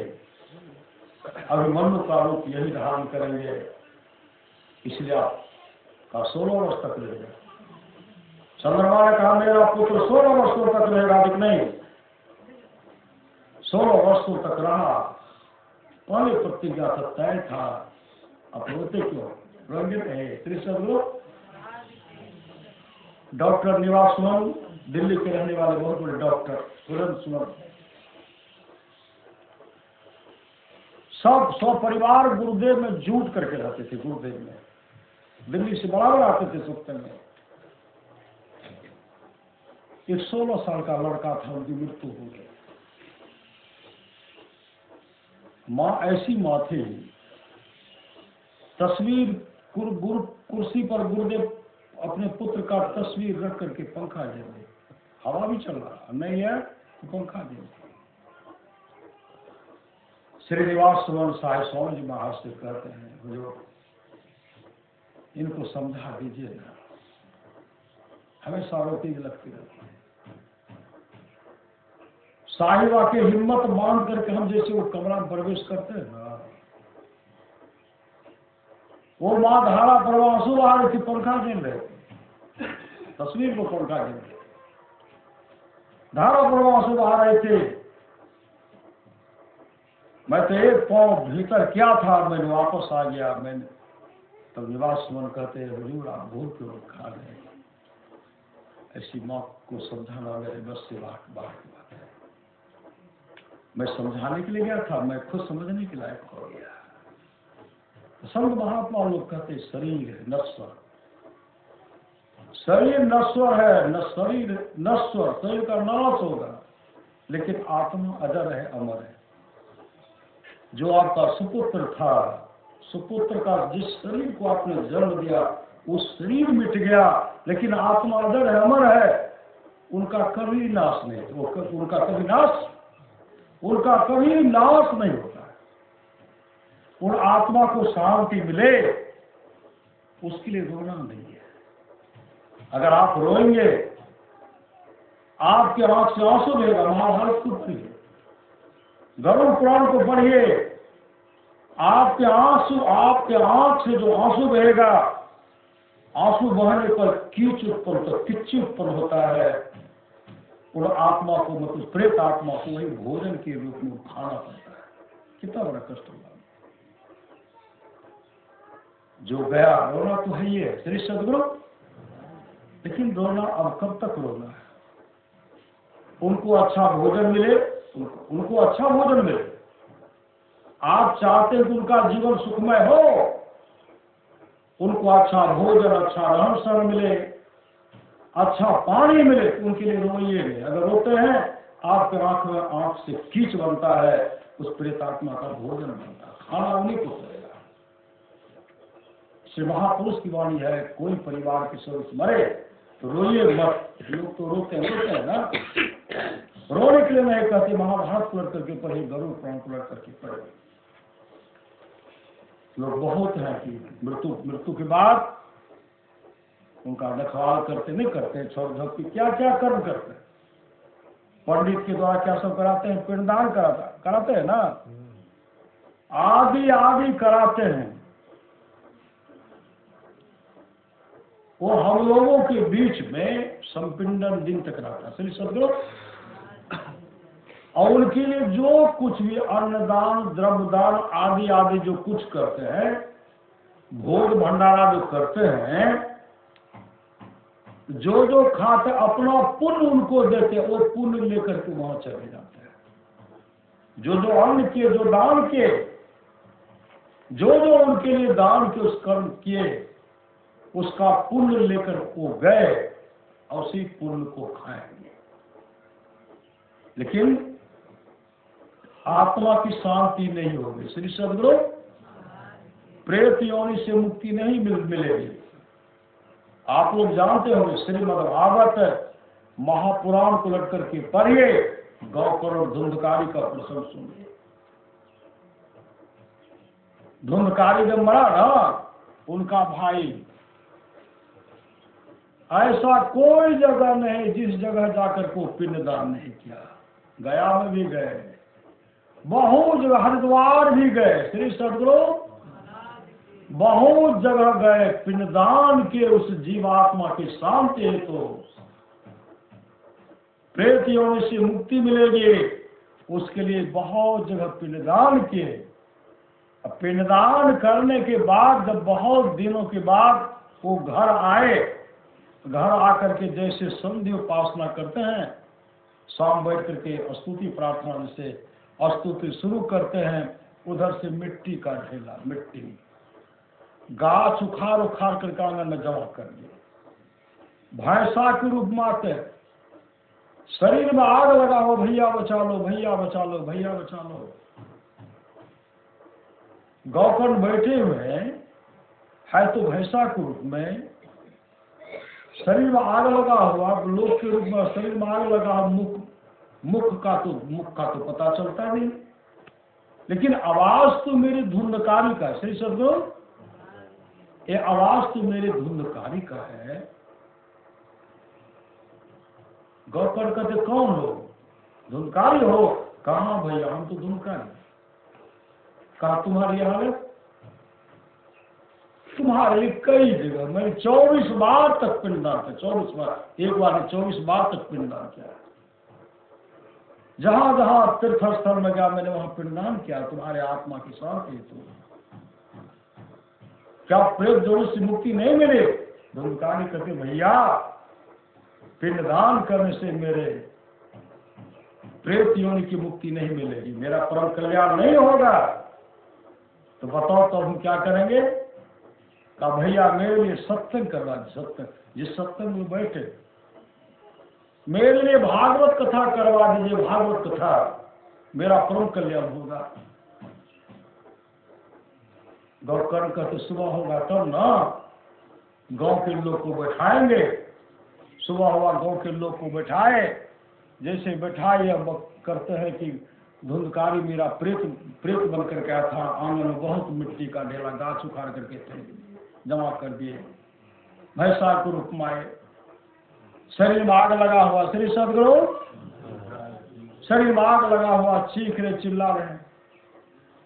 अभिमन्यु का रूप यही धारण करेंगे, इसलिए आपका 16 वर्ष तक रहेगा। चंद्रमा ने कहा मेरा पुत्र 16 वर्षों तक रहेगा, अधिक नहीं। 16 वर्षों तक रहा। पहले प्रतिज्ञा तो तय था, अब रोते क्यों? रंगित है त्रिशब्द। डॉक्टर निवास सुमन, दिल्ली के रहने वाले बहुत बड़े डॉक्टर तुरंत सुमन, सब परिवार गुरुदेव में जुट करके रहते थे। गुरुदेव में दिल्ली से बराबर आते थे सप्तम में। एक 16 साल का लड़का था, उनकी मृत्यु हो गई। माँ ऐसी माँ थी, तस्वीर कुर्सी पर गुरुदेव अपने पुत्र का तस्वीर रख करके पंखा दे दे, हवा भी चल रहा नहीं है तो पंखा दे। श्रीनिवास सुमन साहेब स्वामी जी महाराज से कहते हैं हुजूर इनको समझा दीजिए ना, हमेशा रोटी लगती रहती है। साहिबा के हिम्मत मान करके हम जैसे वो कमरा में प्रवेश करते हैं ना, वो माँ धारा प्रवासु आ रही थी, पंखा गिन रहे थे, तस्वीर को पंखा गिन रहे, धारा प्रवासु आ रहे थे। मैं तो एक पांव भीतर क्या था, मैंने वापस आ गया। मैंने तब निवास सुमन कहते हुजूर आप भूल क्यों खा गए? ऐसी माँ को समझाना मेरे बस से बाहर की बात है। मैं समझाने के लिए गया था, मैं खुद समझने के लायक हो गया। संत महात्मा लोग कहते शरीर नश्वर, शरीर नश्वर है, न शरीर नश्वर, शरीर का नाश होगा, लेकिन आत्मा अजर है, अमर है। जो आपका सुपुत्र था, सुपुत्र का जिस शरीर को आपने जन्म दिया, उस शरीर मिट गया, लेकिन आत्मा अजर है, अमर है। उनका कभी नाश नहीं, उनका कभी नाश नहीं होता। उन आत्मा को शांति मिले, उसके लिए रोना नहीं है। अगर आप रोएंगे, आपके आंख से आंसू बहेगा। महाभारत खुद है, गरुड़ पुराण को पढ़िए, आपके आंख से जो आंसू बहेगा, आंसू बहने पर कीच उत्पन्न होता है। उन आत्मा को, मतलब प्रेत आत्मा को वही भोजन के रूप में खाना पड़ता है। कितना बड़ा कष्ट होगा। जो गया रोना तो है ही है श्री सदगुरु, लेकिन रोना अब कब तक रोना है? उनको अच्छा भोजन मिले, उनको अच्छा भोजन मिले। आप चाहते हैं कि उनका जीवन सुखमय हो, उनको अच्छा भोजन, अच्छा रहन सहन मिले, अच्छा पानी मिले, उनके लिए रोइए नहीं। अगर रोते हैं आपके आंख में आंख से कीच बनता है, उस प्रेतात्मा का भोजन बनता है, खाना उन्हीं को चलेगा। श्री महापुरुष की वाणी है, कोई परिवार के सदस्य मरे तो रोइए मत। लोग तो रोते हैं ना, रोने के लिए नहीं कहते। महाभारत पढ़ करके पढ़े, गरुड़ पुराण पढ़ करके पढ़े। लोग बहुत हैं कि मृत्यु के बाद उनका रखवाल करते नहीं करते, छोड़ झप की क्या क्या कर्म करते हैं। पंडित के द्वारा क्या सब कराते हैं, पिंडदान कराते हैं ना, आदि आदि कराते हैं। वो हम लोगों के बीच में संपिंडन दिन तक रहता है श्री सदगुरु। और उनके लिए जो कुछ भी अन्नदान, द्रव्यदान आदि आदि जो कुछ करते हैं, भोग भंडारा जो करते हैं, जो जो खाते अपना पुण्य उनको देते, वो पुण्य लेकर के वहां चले जाते हैं। जो जो अन्न किए, जो दान किए, जो जो उनके लिए दान के उस कर्म किए, उसका पुण्य लेकर वो गए और उसी पुण्य को खाएंगे। लेकिन आत्मा की शांति नहीं होगी श्री सदगुरु। प्रेत योनि से मुक्ति नहीं मिलेगी। आप लोग जानते होंगे, श्रीमद् भागवत महापुराण को लग करके पढ़िए, गौकर्ण धुंधकारी का प्रसंग सुनिए। धुंधकारी जब मरा ना, उनका भाई, ऐसा कोई जगह नहीं जिस जगह जाकर को पिंडदान नहीं किया। गया में भी गए, बहुत जगह, हरिद्वार भी गए श्री सदगुरु, बहुत जगह गए पिंडदान के उस जीवात्मा की शांति है। तो प्रेत योनि से मुक्ति मिलेगी, उसके लिए बहुत जगह पिंडदान किए। पिंडदान करने के बाद जब बहुत दिनों के बाद वो घर आए, घर आकर के जैसे संधि उपासना करते हैं, शाम बैठ करके स्तुति प्रार्थना से स्तुति शुरू करते हैं, उधर से मिट्टी का ढेला, मिट्टी गाछ उखाड़ करके आंगन में जमा कर दिए। भैंसा के रूप में आते, शरीर में आग लगा हो, भैया बचा लो, भैया बचा लो, भैया बचा लो। गौकर्ण बैठे हुए है तो भैंसा के रूप में, शरीर में आग लगा हुआ, लोक के रूप में शरीर में आग लगा, मुख का तो पता चलता नहीं, लेकिन आवाज तो मेरी धुंधकारी का है श्री सदगुरु। ये आवाज तो मेरे धुंधकारी का है। गौकर्ण कहते कौन हो, धुंधकारी हो? कहाँ भैया, हम तो धुंधकारी। कहा तुम्हारी हालत, तुम्हारे कई जगह मैंने 24 बार तक पिंडदान किया, 24 बार, एक बार नहीं 24 बार तक पिंडदान किया। जहां जहां तीर्थ स्थल में गया मैंने वहां पिंडदान किया, तुम्हारे आत्मा की शांति। तो क्या प्रेत योनि से मुक्ति नहीं मिले? धुंधकारी कहते भैया, पिंडदान करने से मेरे प्रेत योनि की मुक्ति नहीं मिलेगी, मेरा परम कल्याण नहीं होगा। तो बताओ तो हम क्या करेंगे? कहा भैया मेरे लिए सत्संग करवा, सत्संग, जिस सत्संग में बैठे मेरे लिए भागवत कथा करवा दीजिए, भागवत कथा, मेरा परम कल्याण होगा। गौकर्ण कहते सुबह होगा तब ना, गांव के लोग को बैठाएंगे। सुबह हुआ, गांव के लोग को बैठाए, जैसे बैठाए अब करते हैं कि धुंधकारी मेरा प्रेत बन करके आया था, आंगन में बहुत मिट्टी का ढेला गाछ उखाड़ करके थे, जमा कर दिए। भैंसा के रूप में आए, शरीर में आग लगा हुआ श्री सदगुरु, शरीर में आग लगा हुआ, चीख रहे, चिल्ला रहे।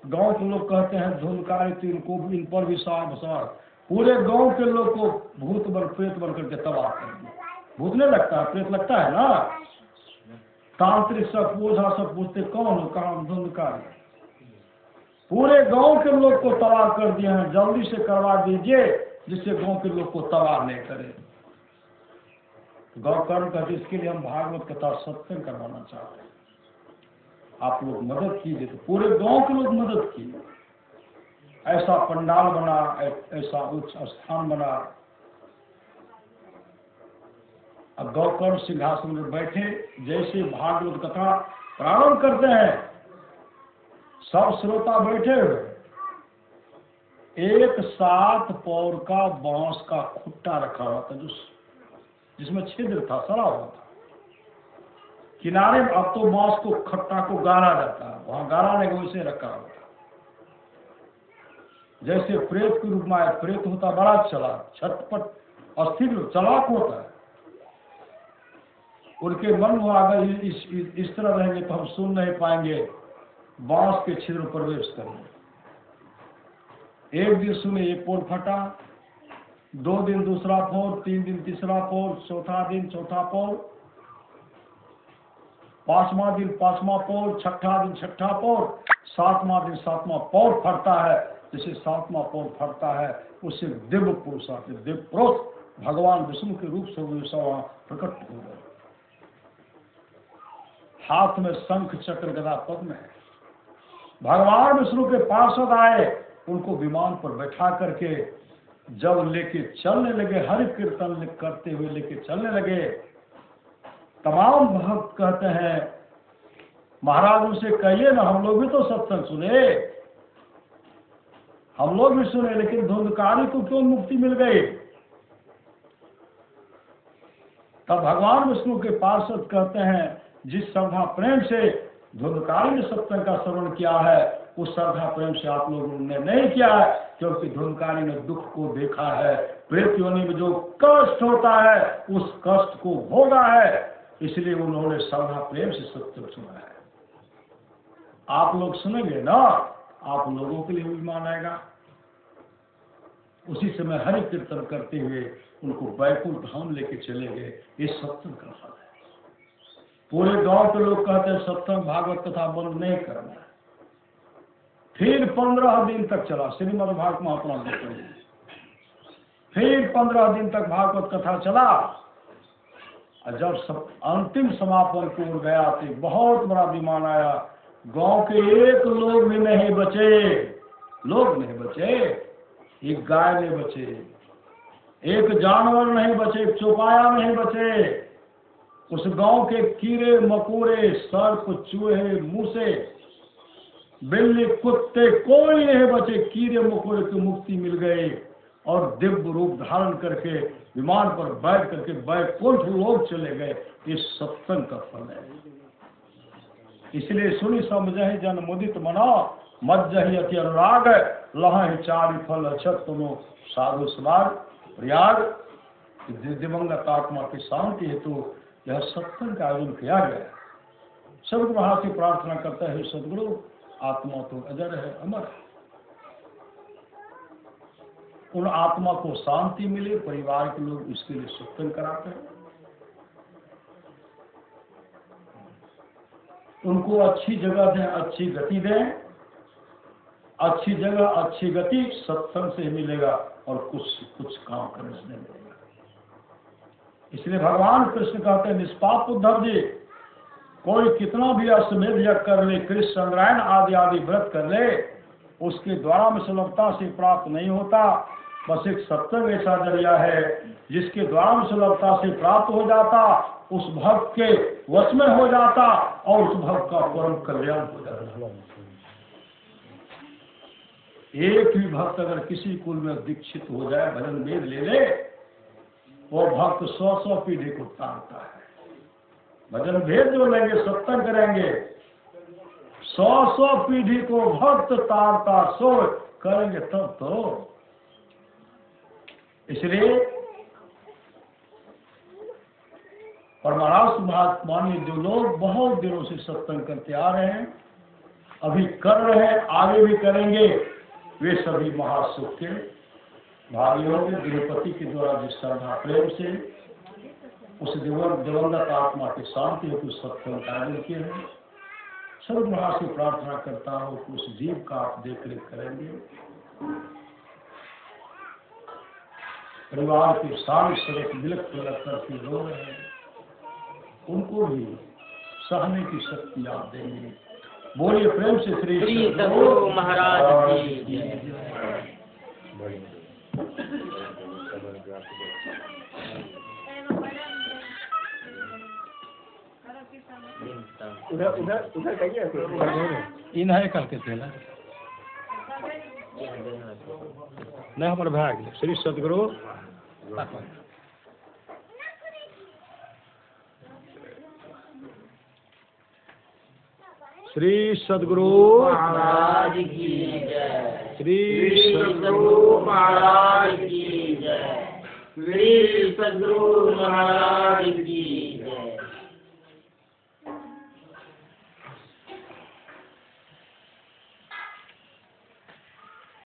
गांव के लोग कहते हैं धुंधकारी तो इनको इन पर भी सवार, पूरे गांव के लोग को भूत बन प्रेत बन करके तबाह कर दिया। भूत नहीं लगता है, प्रेत लगता है ना। तांत्रिक सब ओझा सब पूछते कौन हो, कहा धुंधकारी। पूरे गांव के लोग को तबाह कर दिए हैं, जल्दी से करवा दीजिए जिससे गांव के लोग को तबाह नहीं करे। गौकर्ण कहते इसके लिए हम भागवत कथा सत्संग करवाना चाहते हैं, आप लोग मदद कीजिए। तो पूरे गांव के लोग मदद किए। ऐसा पंडाल बना, ऐसा उच्च स्थान बना। अब गौकर्ण सिंहासन में बैठे, जैसे भागवत कथा प्रारंभ करते हैं, सब श्रोता बैठे हुए, एक 7 पौर का बांस का खुट्टा रखा हुआ था, जिसमें छिद्र था, सड़ा हुआ था किनारे। अब तो बांस को खट्टा को गाड़ा जाता है, वहां गाड़ाने को वैसे रखा हुआ था, जैसे प्रेत के रूप में आया। प्रेत होता बड़ा चला, छटपट, अस्थिर, चलाक होता है। उनके मन में अगर इस तरह रहेंगे तो हम सुन नहीं पाएंगे, बांस के छिद्र प्रवेश करेंगे। एक दिन सुने एक पोल फटा, 2 दिन दूसरा पोल, 3 दिन तीसरा पोल, चौथा दिन चौथा पोल, 5वां दिन 5वां पोल, छठा दिन छठा पोल, 7वां दिन 7वां पोल फटता है। जैसे 7वां पोल फटता है, उससे दिव्य पुरुष आते, दिव्य पुरुष भगवान विष्णु के रूप से वहां प्रकट हो गए। हाथ में शंख चक्र गदा पद्म है। भगवान विष्णु के पार्षद आए, उनको विमान पर बैठा करके जब लेके चलने लगे, हरि कीर्तन करते हुए लेके चलने लगे, तमाम भक्त कहते हैं महाराज उनसे कहिए ना, हम लोग भी तो सत्संग सुने, हम लोग भी सुने, लेकिन धुंधकारी को क्यों मुक्ति मिल गई? तब भगवान विष्णु के पार्षद कहते हैं, जिस श्रद्धा प्रेम से धुंधकारी ने सत्संग का श्रवण किया है, उस श्रद्धा प्रेम से आप लोगों ने नहीं किया है, क्योंकि धुंधकारी ने दुख को देखा है, प्रेत योनि में जो कष्ट होता है उस कष्ट को भोगा है, इसलिए उन्होंने श्रद्धा प्रेम से सत्संग सुना है। आप लोग सुनेंगे ना, आप लोगों के लिए विमान आएगा। उसी समय हरि कीर्तन करते हुए उनको बैकुंठ धाम लेके चले गए। ये सत्संग का फल है। पूरे गांव के लोग कहते हैं सत्संग भागवत कथा बंद नहीं करना है। फिर 15 दिन तक चला, श्रीमद् भागवत महापुराण में फिर 15 दिन तक भागवत कथा चला। और जब सब अंतिम समापन को ओर गया तो बहुत बड़ा विमान आया। गांव के एक लोग भी नहीं बचे, लोग नहीं बचे, एक गाय नहीं बचे, एक जानवर नहीं बचे, एक चौपाया नहीं बचे। उस गांव के कीड़े मकोड़े, सर्प, चूहे, मूसे, बिल्ली, कुत्ते कोई नहीं बचे। कीड़े मकोड़े की मुक्ति मिल गई और दिव्य रूप धारण करके विमान पर बैठ करके बैकुंठ लोग चले गए। इस सत्संग का फल है। इसलिए सुनी समझहि जन मुदित मना, मज्जहि अति अनुराग, लहहि चारि फल अक्षत तुमो साधु समाज प्रयाग। दिवंगत आत्मा की शांति हेतु यह सत्संग का आयोजन किया गया। सदगुरु महाराज से प्रार्थना करता है, सदगुरु आत्मा तो अजर है, अमर है, उन आत्मा को शांति मिले। परिवार के लोग इसके लिए सत्संग कराते हैं, उनको अच्छी जगह दें, अच्छी गति दें। अच्छी जगह अच्छी गति सत्संग से मिलेगा और कुछ काम करने से नहीं मिलेगा। इसलिए भगवान कृष्ण कहते हैं, निष्पाप उद्धव जी, कोई कितना भी अश्वमेध यज्ञ कर ले, कृष्ण चंद्रायन आदि आदि व्रत कर ले, उसके द्वारा में सुलभता से प्राप्त नहीं होता। बस एक सत्संग ऐसा जरिया है जिसके द्वारा में सुलभता से प्राप्त हो जाता, उस भक्त के वश में हो जाता और उस भक्त का परम कल्याण हो जाता। एक भी भक्त अगर किसी कुल में दीक्षित हो जाए, भजन वेद ले ले, वो भक्त 100 पीढ़ी को तारता है। भजन भेद जो लेंगे, सत्संग करेंगे, 100 पीढ़ी को भक्त तारता सो करेंगे तब तो। इसलिए परमारास महात्मा ने जो लोग बहुत दिनों से सत्संग करते आ रहे हैं, अभी कर रहे हैं, आगे भी करेंगे, वे सभी महासुख के भागी होंगे। गृहपति के द्वारा जिस श्रद्धा प्रेम से उस दिवंगत आत्मा की शांति हेतु सत्संग कार्य किए हैं। सर्व महाराज से प्रार्थना करता हूँ कि उस जीव का आप देख रेख करेंगे। परिवार के सारे सदस्य बिलक बिलक करके रो रहे हैं, उनको भी सहने की शक्ति आप देंगे। बोलिए प्रेम से श्री सद्गुरु महाराज की। उधर उधर उधर कहिए इन है कल के थे ना नहीं हमारे भाग श्री सदगुरु श्री सदगुरु महाराज की जय। श्री सदगुरु महाराज की जय। श्री सदगुरु महाराज की जय।